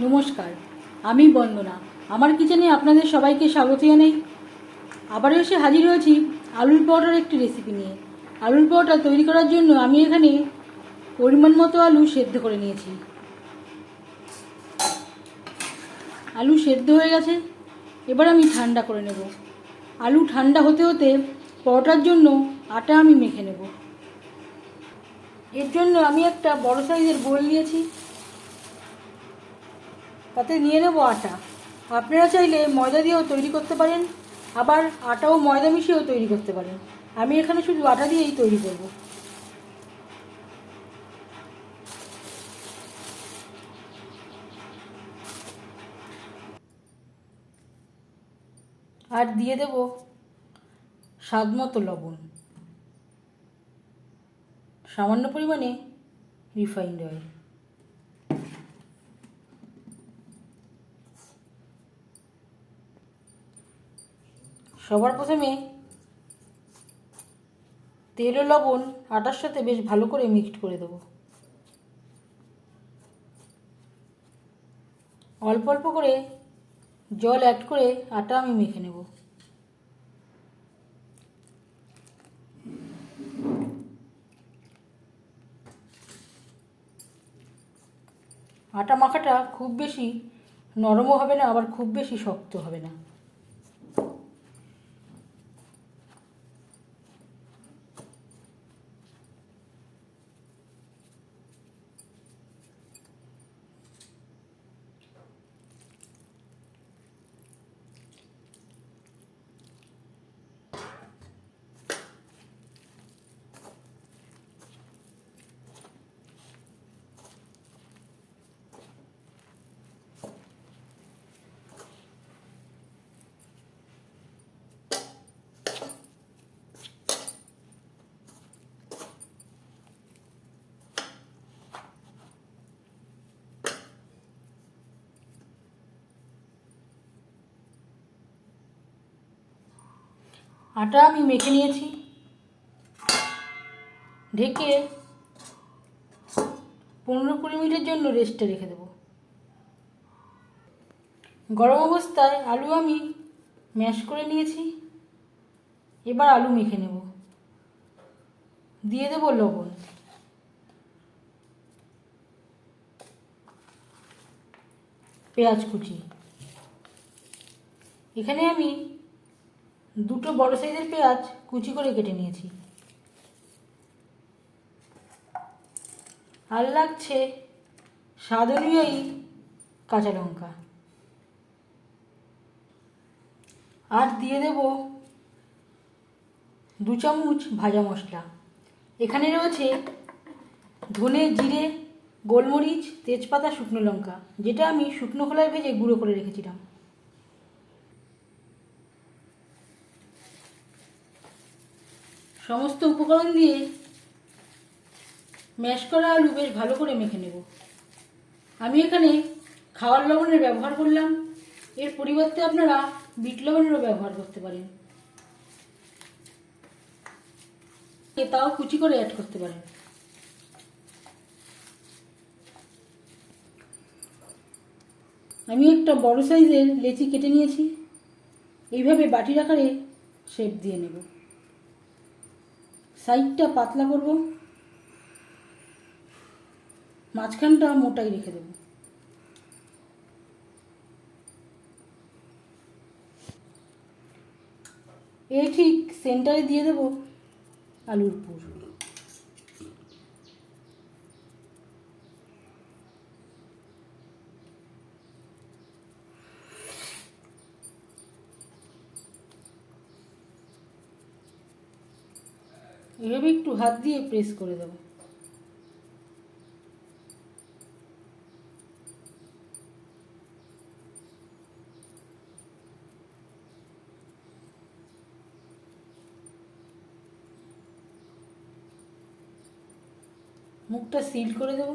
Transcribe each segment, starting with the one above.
নমস্কার, আমি বন্দনা। আমার কিচেনে আপনাদের সবাইকে স্বাগত জানাই। আবারও এসে হাজির হয়েছি আলুর পরোটার একটি রেসিপি নিয়ে। আলুর পরোটা তৈরি করার জন্য আমি এখানে পরিমাণ মতো আলু সেদ্ধ করে নিয়েছি। আলু সেদ্ধ হয়ে গেছে, এবার আমি ঠান্ডা করে নেব। আলু ঠান্ডা হতে হতে পরোটার জন্য আটা আমি মেখে নেব। এর জন্য আমি একটা বড় সাইজের বোল নিয়েছি, তাতে নিয়ে নেব আটা। আপনারা চাইলে ময়দা দিয়েও তৈরি করতে পারেন, আবার আটা ও ময়দা মিশিয়েও তৈরি করতে পারেন। আমি এখানে শুধু আটা দিয়েই তৈরি করব। আর দিয়ে দেব স্বাদ মতো লবণ, সামান্য পরিমাণে রিফাইন্ড অয়েল। সবার প্রথমে তেল ও লবণ আটার সাথে বেশ ভালো করে মিক্সড করে দেব। অল্প অল্প করে জল অ্যাড করে আটা আমি মেখে নেব। আটা মাখাটা খুব বেশি নরমও হবে না, আবার খুব বেশি শক্ত হবে না। আটা আমি মেখে নিয়েছি, ঢেকে 15-20 মিনিটের জন্য রেস্টে রেখে দেব। গরম অবস্থায় আলু আমি ম্যাশ করে নিয়েছি, এবার আলু মেখে নেব। দিয়ে দেব লবণ, পেঁয়াজ কুচি। এখানে আমি 2টো বড় সাইজের পেঁয়াজ কুচি করে কেটে নিয়েছি। আর লাগছে স্বাদ অনুযায়ী কাঁচা লঙ্কা। আর দিয়ে দেব 2 চামচ ভাজা মশলা। এখানে রয়েছে ধনে, জিরে, গোলমরিচ, তেজপাতা, শুকনো লঙ্কা, যেটা আমি শুকনো খোলায় ভেজে গুঁড়ো করে রেখেছিলাম। সমস্ত উপকরণ দিয়ে ম্যাশ করা আলু বেশ ভালো করে মেখে নেব। আমি এখানে খাওয়ার লবণের ব্যবহার করলাম, এর পরিবর্তে আপনারা বিট লবণেরও ব্যবহার করতে পারেন, তাও কুচি করে অ্যাড করতে পারেন। আমি একটা বড় সাইজের লেচি কেটে নিয়েছি, এইভাবে বাটির আকারে শেপ দিয়ে নেব। সাইডটা পাতলা করব, মাঝখানটা মোটাই রেখে দেব। এই ঠিক সেন্টারে দিয়ে দেব আলুর পুর। এভাবে একটু হাত দিয়ে প্রেস করে দেব। মুখটা সিল করে দেব।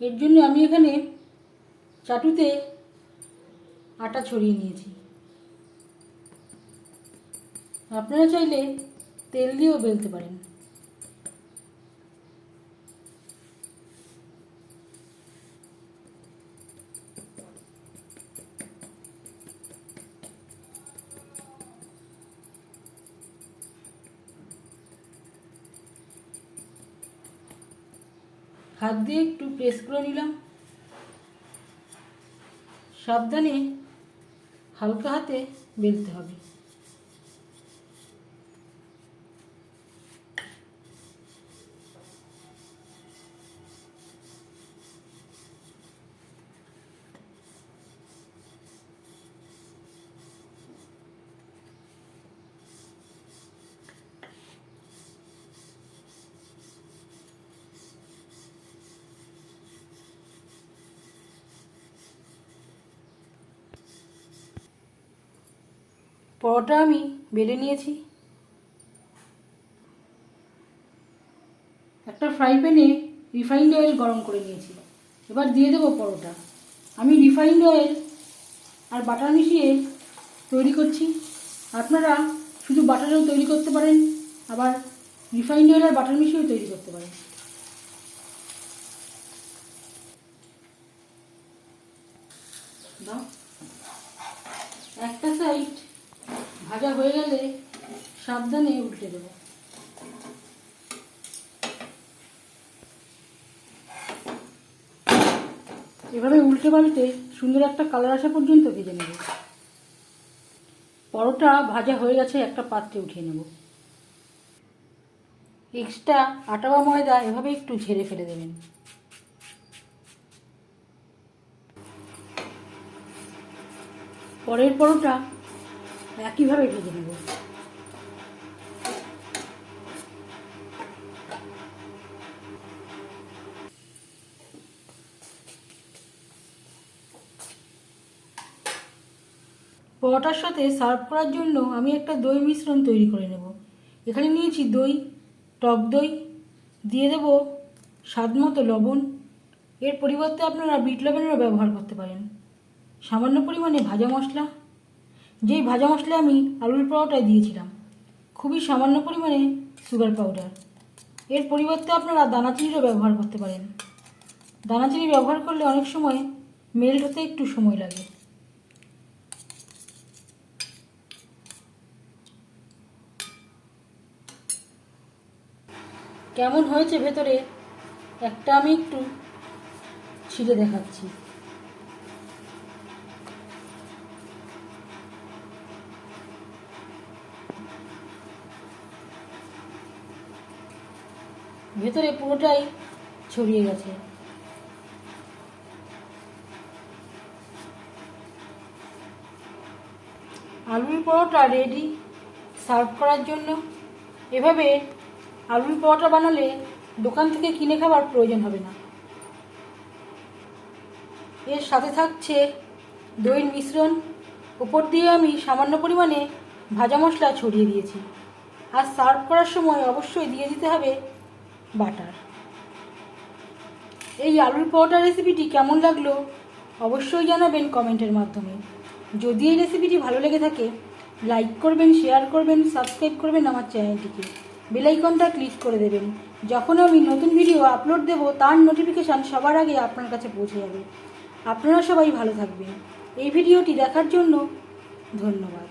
এর জন্য আমি এখানে চাটুতে আটা ছড়িয়ে নিয়েছি। আপনারা চাইলে তেল দিয়েও বেলতে পারেন। হাত দিয়ে একটু প্রেস করে নিলাম। সাবধানে হালকা হাতে বেলতে হবে। পরোটা আমি বেলে নিয়েছি। একটা ফ্রাই প্যানে রিফাইন্ড অয়েল গরম করে নিয়েছি। এবার দিয়ে দেবো পরোটা। আমি রিফাইন্ড অয়েল আর বাটার মিশিয়ে তৈরি করছি। আপনারা শুধু বাটারেও তৈরি করতে পারেন, আবার রিফাইন্ড অয়েল আর বাটার মিশিয়েও তৈরি করতে পারেন। একটা সাইড ভাজা হয়ে গেলে সাবধানে উল্টে দেবো। এভাবে উল্টে পাল্টে সুন্দর একটা কালার আসা পর্যন্ত ভেজে নেব। পরোটা ভাজা হয়ে গেছে, একটা পাত্রে উঠিয়ে নেব। এক্সট্রা আটা বা ময়দা এভাবে একটু ঝেড়ে ফেলে দেবেন। পরের পরোটা একইভাবে ভেজে নেব। পরোটার সাথে সার্ভ করার জন্য আমি একটা দই মিশ্রণ তৈরি করে নেব। এখানে নিয়েছি দই, টক দই, দিয়ে দেব স্বাদ মতো লবণ। এর পরিবর্তে আপনারা বিট লবণেরও ব্যবহার করতে পারেন। সামান্য পরিমাণে ভাজা মশলা, যেই ভাজা মশলা আমি আলুর পরোটায় দিয়েছিলাম। খুবই সামান্য পরিমাণে সুগার পাউডার। এর পরিবর্তে আপনারা দানাচিনিরও ব্যবহার করতে পারেন। দানাচিনি ব্যবহার করলে অনেক সময় মেল্ট হতে একটু সময় লাগে। কেমন হয়েছে ভেতরে একটা আমি একটু ছিঁড়ে দেখাচ্ছি। ভেতরে পুরোটাই ছড়িয়ে গেছে। আলুর পরোটা রেডি সার্ভ করার জন্য। এভাবে আলুর পরোটা বানালে দোকান থেকে কিনে খাবার প্রয়োজন হবে না। এর সাথে থাকছে দইয়ের মিশ্রণ। উপর দিয়ে আমি সামান্য পরিমাণে ভাজা মশলা ছড়িয়ে দিয়েছি। আর সার্ভ করার সময় অবশ্যই দিয়ে দিতে হবে বাটার। এই আলুর পরোটা রেসিপিটি কেমন লাগলো অবশ্যই জানাবেন কমেন্টের মাধ্যমে। যদি এই রেসিপিটি ভালো লেগে থাকে লাইক করবেন, শেয়ার করবেন, সাবস্ক্রাইব করবেন আমার চ্যানেলটিকে। বেল আইকনটা ক্লিক করে দেবেন। যখন আমি নতুন ভিডিও আপলোড দেব তার নোটিফিকেশান সবার আগে আপনার কাছে পৌঁছে যাবে। আপনারা সবাই ভালো থাকবেন। এই ভিডিওটি দেখার জন্য ধন্যবাদ।